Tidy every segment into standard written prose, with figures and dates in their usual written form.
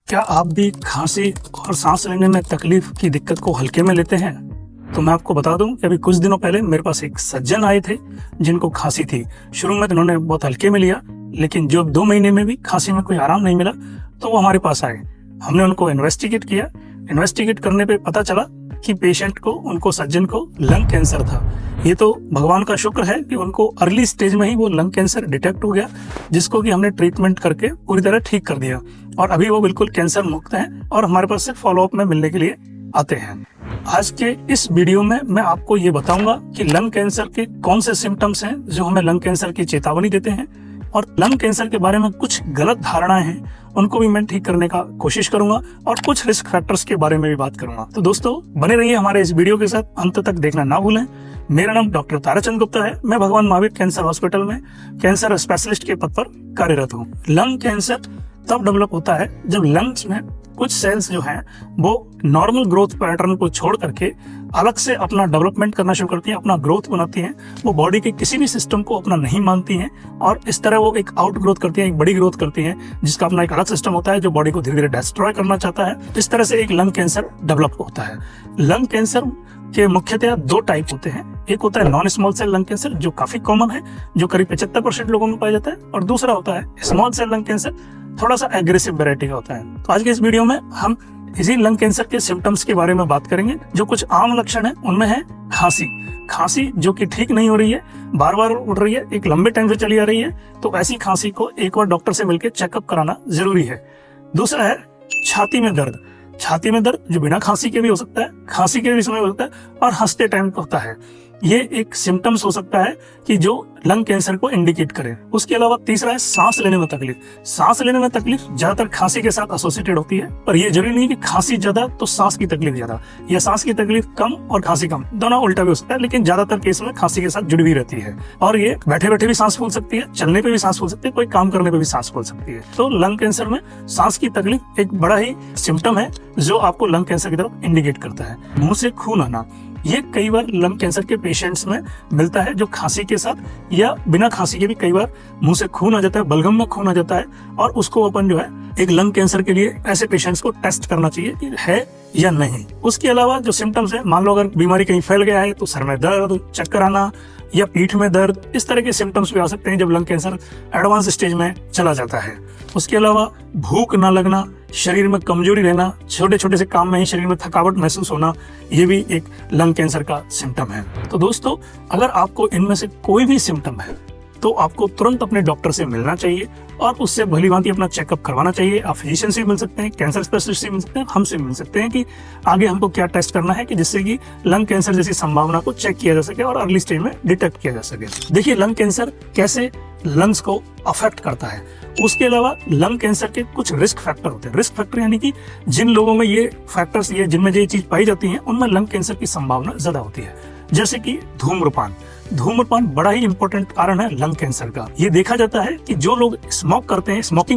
क्या आप भी खांसी और सांस लेने में तकलीफ की दिक्कत को हल्के में लेते हैं? तो मैं आपको बता दूं कि अभी कुछ दिनों पहले मेरे पास एक सज्जन आए थे जिनको खांसी थी। शुरू में तो उन्होंने बहुत हल्के में लिया, लेकिन जब 2 महीने में भी खांसी में कोई आराम नहीं मिला तो वो हमारे पास आए। हमने उनको इन्वेस्टिगेट किया। इन्वेस्टिगेट करने पे पता चला कि पेशेंट को, उनको सज्जन को लंग कैंसर था। ये तो भगवान का शुक्र है कि उनको अर्ली स्टेज में ही वो लंग कैंसर डिटेक्ट हो गया, जिसको कि हमने ट्रीटमेंट करके पूरी तरह ठीक कर दिया और अभी वो बिल्कुल कैंसर मुक्त हैं और हमारे पास से फॉलोअप में मिलने के लिए आते हैं। आज के इस वीडियो में मैं आपको ये बताऊंगा कि लंग कैंसर के कौन से सिम्टम्स हैं जो हमें लंग कैंसर की चेतावनी देते हैं, और लंग कैंसर के बारे में कुछ गलत धारणाएं हैं उनको भी मैं ठीक करने का कोशिश करूंगा और कुछ रिस्क फैक्टर्स के बारे में भी बात करूंगा। तो दोस्तों बने रहिए हमारे इस वीडियो के साथ, अंत तक देखना ना भूलें। मेरा नाम डॉक्टर ताराचंद गुप्ता है। मैं भगवान महावीर कैंसर हॉस्पिटल में कैंसर स्पेशलिस्ट के पद पर कार्यरत हूँ। लंग कैंसर तब डेवलप होता है जब लंग्स में कुछ सेल्स जो हैं वो नॉर्मल ग्रोथ पैटर्न को छोड़ करके अलग से अपना डेवलपमेंट करना शुरू करती हैं, अपना ग्रोथ बनाती हैं। वो बॉडी के किसी भी सिस्टम को अपना नहीं मानती हैं और इस तरह वो एक आउट ग्रोथ करती हैं, एक बड़ी ग्रोथ करती हैं, जिसका अपना एक अलग सिस्टम होता है जो बॉडी को धीरे धीरे डिस्ट्रॉय करना चाहता है। इस तरह से एक लंग कैंसर डेवलप होता है। लंग कैंसर के मुख्यतः 2 टाइप होते हैं। एक होता है non small cell lung cancer, जो काफी कॉमन है, जो करीब 75% लोगों में पाया जाता है, और दूसरा होता है स्मॉल सेल लंग कैंसर, थोड़ा सा एग्रेसिव वैरायटी का होता है। तो आज के इस वीडियो में हम इसी लंग कैंसर के सिम्टम्स के बारे में बात करेंगे। जो कुछ आम लक्षण है उनमें है खांसी जो कि ठीक नहीं हो रही है, बार बार उठ रही है, एक लंबे टाइम से चली आ रही है। तो ऐसी खांसी को एक बार डॉक्टर से मिलकर चेकअप कराना जरूरी है। दूसरा है छाती में दर्द जो बिना खांसी के भी हो सकता है, खांसी के भी समय हो सकता है, और हंसते टाइम होता है। ये एक सिम्टम्स हो सकता है कि जो लंग कैंसर को इंडिकेट करे। उसके अलावा तीसरा है सांस लेने में तकलीफ ज्यादातर खांसी के साथ एसोसिएटेड होती है, पर ये जरूरी नहीं कि खांसी ज्यादा तो सांस की तकलीफ ज्यादा, या सांस की तकलीफ कम और खांसी कम, दोनों उल्टा भी हो सकता है, लेकिन ज्यादातर केस में खांसी के साथ जुड़ी हुई रहती है। और ये बैठे बैठे भी सांस फूल सकती है, चलने पे भी सांस फूल सकती है, कोई काम करने पे भी सांस फूल सकती है। तो लंग कैंसर में सांस की तकलीफ एक बड़ा ही सिम्टम है जो आपको लंग कैंसर की तरफ इंडिकेट करता है। मुंह से खून आना, ये कई बार लंग कैंसर के पेशेंट्स में मिलता है, जो खांसी के साथ या बिना खांसी के भी कई बार मुंह से खून आ जाता है, बलगम में खून आ जाता है, और उसको अपन जो है एक लंग कैंसर के लिए ऐसे पेशेंट्स को टेस्ट करना चाहिए कि है या नहीं। उसके अलावा जो सिम्टम्स है, मान लो अगर बीमारी कहीं फैल गया है तो सर में दर्द, चक्कर आना या पीठ में दर्द, इस तरह के सिम्टम्स भी आ सकते हैं जब लंग कैंसर एडवांस स्टेज में चला जाता है। उसके अलावा भूख ना लगना, शरीर में कमजोरी रहना, छोटे छोटे से काम में ही शरीर में थकावट महसूस होना, ये भी एक लंग कैंसर का सिम्टम है। तो दोस्तों अगर आपको इनमें से कोई भी सिम्टम है तो आपको तुरंत अपने डॉक्टर से मिलना चाहिए और उससे भली भांति अपना चेकअप करवाना चाहिए। आप फिजिशियन से मिल सकते हैं, कैंसर स्पेशलिस्ट से मिल सकते हैं, हमसे मिल सकते हैं कि आगे हमको क्या टेस्ट करना है कि जिससे कि लंग कैंसर जैसी संभावना को चेक किया जा सके और अर्ली स्टेज में डिटेक्ट किया जा सके। देखिए लंग कैंसर कैसे लंग्स को अफेक्ट करता है। उसके अलावा लंग कैंसर के कुछ रिस्क फैक्टर होते हैं। रिस्क फैक्टर यानी कि जिन लोगों में ये फैक्टर्स, ये जिनमें ये चीज पाई जाती है, उनमें लंग कैंसर की संभावना ज्यादा होती है। जैसे कि धूम्रपान बड़ा ही इंपॉर्टेंट कारण है लंग कैंसर का। ये देखा जाता है कि जो लोग स्मोकिंग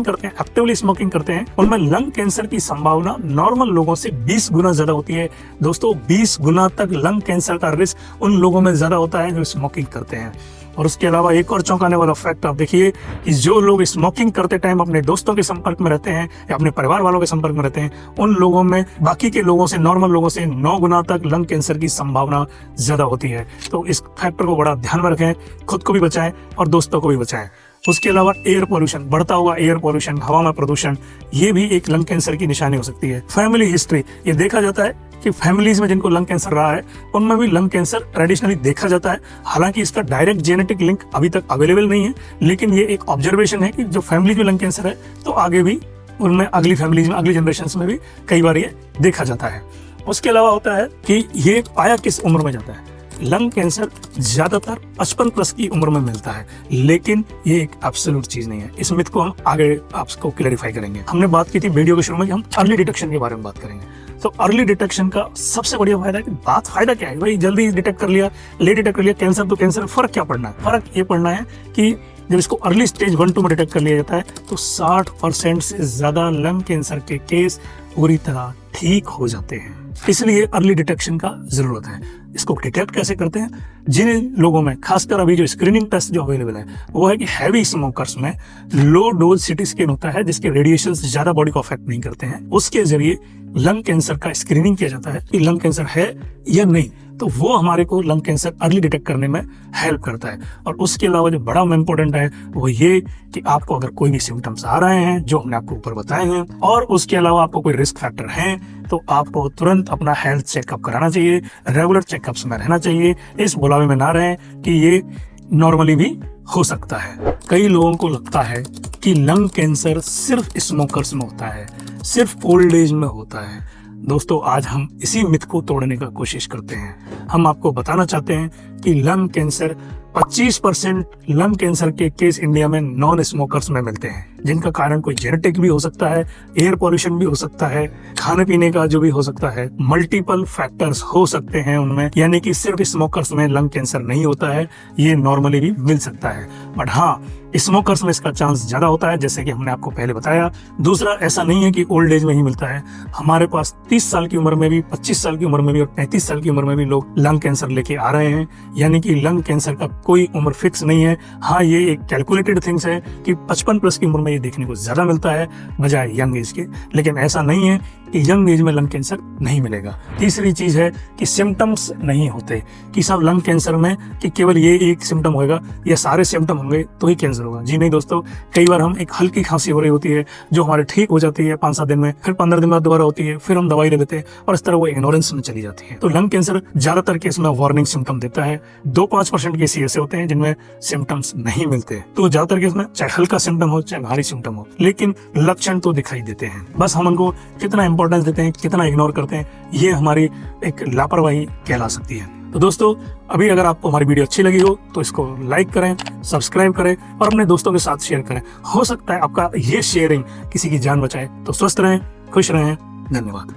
करते हैं, एक्टिवली स्मोकिंग करते हैं, उनमें लंग कैंसर की संभावना नॉर्मल लोगों से 20 गुना ज्यादा होती है। दोस्तों 20 गुना तक लंग कैंसर का रिस्क उन लोगों में ज्यादा होता है जो स्मोकिंग करते हैं। और उसके अलावा एक और चौंकाने वाला फैक्ट आप देखिए कि जो लोग स्मोकिंग करते टाइम अपने दोस्तों के संपर्क में रहते हैं या अपने परिवार वालों के संपर्क में रहते हैं, उन लोगों में बाकी के लोगों से, नॉर्मल लोगों से 9 गुना तक लंग कैंसर की संभावना ज्यादा होती है। तो इस फैक्टर को बड़ा ध्यान में रखें, खुद को भी बचाएं और दोस्तों को भी बचाएं। उसके अलावा एयर पोल्यूशन, बढ़ता हुआ एयर पोल्यूशन, हवा में प्रदूषण, ये भी एक लंग कैंसर की निशानी हो सकती है। फैमिली हिस्ट्री, ये देखा जाता है कि फैमिलीज में जिनको लंग कैंसर रहा है उनमें भी लंग कैंसर ट्रेडिशनली देखा जाता है। हालांकि इसका डायरेक्ट जेनेटिक लिंक अभी तक अवेलेबल नहीं है, लेकिन ये एक ऑब्जर्वेशन है कि जो फैमिली में लंग कैंसर है तो आगे भी उनमें, अगली फैमिलीज में, अगली जनरेशन में भी कई बार ये देखा जाता है। उसके अलावा होता है कि ये पाया किस उम्र में जाता है। लंग कैंसर ज्यादातर 55+ की उम्र में मिलता है, लेकिन ये एक एब्सोल्यूट चीज नहीं है। इस मिथ को हम आगे आपको क्लैरिफाई करेंगे। हमने बात की थी वीडियो के शुरू में कि हम अर्ली डिटेक्शन के बारे में बात करेंगे। तो अर्ली डिटेक्शन का सबसे बढ़िया फायदा है कि फायदा क्या है भाई, जल्दी डिटेक्ट कर लिया, लेट डिटेक्ट कर लिया, कैंसर तो कैंसर, फर्क क्या पड़ना है? फर्क ये पड़ना है कि जब इसको अर्ली स्टेज 1-2 में डिटेक्ट कर लिया जाता है तो 60% से ज्यादा लंग कैंसर के केस पूरी तरह ठीक हो जाते हैं। इसलिए अर्ली डिटेक्शन का जरूरत है। इसको डिटेक्ट कैसे करते हैं? जिन लोगों में, खासकर अभी जो स्क्रीनिंग टेस्ट जो अवेलेबल है वो है कि हैवी स्मोकर्स में लो डोज सीटी स्कैन होता है जिसके रेडिएशन ज्यादा बॉडी को अफेक्ट नहीं करते हैं, उसके जरिए लंग कैंसर का स्क्रीनिंग किया जाता है कि लंग कैंसर है या नहीं। तो वो हमारे को लंग कैंसर अर्ली डिटेक्ट करने में हेल्प करता है। और उसके अलावा जो बड़ा इम्पोर्टेंट है वो ये कि आपको अगर कोई भी सिम्टम्स आ रहे हैं जो हमने आपको ऊपर बताए हैं, और उसके अलावा आपको कोई रिस्क फैक्टर है, तो आपको तुरंत अपना हेल्थ चेकअप कराना चाहिए, रेगुलर चेकअप्स में रहना चाहिए, इस बुलावे में ना रहें कि ये नॉर्मली भी हो सकता है। कई लोगों को लगता है कि लंग कैंसर सिर्फ स्मोकर्स में होता है, सिर्फ ओल्ड एज में होता है। दोस्तों, आज हम इसी मिथ को तोड़ने का कोशिश करते हैं। हम आपको बताना चाहते हैं कि लंग कैंसर 25% लंग कैंसर के केस इंडिया में नॉन स्मोकर्स में मिलते हैं, जिनका कारण कोई जेनेटिक भी हो सकता है, एयर पॉल्यूशन भी हो सकता है, खाने पीने का जो भी हो सकता है, मल्टीपल फैक्टर्स हो सकते हैं उनमें। यानी कि सिर्फ स्मोकर्स में लंग कैंसर नहीं होता है, ये नॉर्मली भी मिल सकता है। बट हाँ, स्मोकर्स में इसका चांस ज्यादा होता है, जैसे कि हमने आपको पहले बताया। दूसरा, ऐसा नहीं है कि ओल्ड एज में ही मिलता है। हमारे पास 30 साल की उम्र में भी, 25 साल की उम्र में भी और 35 साल की उम्र में भी लोग लंग कैंसर लेके आ रहे हैं। यानी कि लंग कैंसर का कोई उम्र फिक्स नहीं है। हाँ, ये एक कैलकुलेटेड थिंग्स है कि 55 प्लस की उम्र में ये देखने को ज्यादा मिलता है बजाय यंग एज के, लेकिन ऐसा नहीं है कि यंग एज में लंग कैंसर नहीं मिलेगा। तीसरी चीज है कि सिम्टम्स नहीं होते कि सब लंग कैंसर में कि केवल ये एक सिम्टम होगा या सारे सिम्टम होंगे तो ही कैंसर होगा। जी नहीं दोस्तों, कई बार हम एक हल्की खांसी हो रही होती है जो हमारे ठीक हो जाती है 5-7 दिन में, फिर 15 दिन बाद दोबारा होती है, फिर हम दवाई ले लेते हैं और इस तरह वो इग्नोरेंस में चली जाती है। तो लंग कैंसर ज्यादातर केस में वार्निंग सिम्टम देता है। 2-5% केस ऐसे होते हैं जिनमें सिम्टम्स नहीं मिलते। तो ज्यादातर केस में चाहे हल्का सिम्टम हो चाहे भारी सिम्टम हो, लेकिन लक्षण तो दिखाई देते हैं। बस हम उनको कितना इंपॉर्टेंस देते हैं, कितना इग्नोर करते हैं, ये हमारी एक लापरवाही कहला सकती है। तो दोस्तों, अभी अगर आपको हमारी वीडियो अच्छी लगी हो तो इसको लाइक करें, सब्सक्राइब करें और अपने दोस्तों के साथ शेयर करें। हो सकता है आपका ये शेयरिंग किसी की जान बचाए। तो स्वस्थ रहें, खुश रहें। धन्यवाद।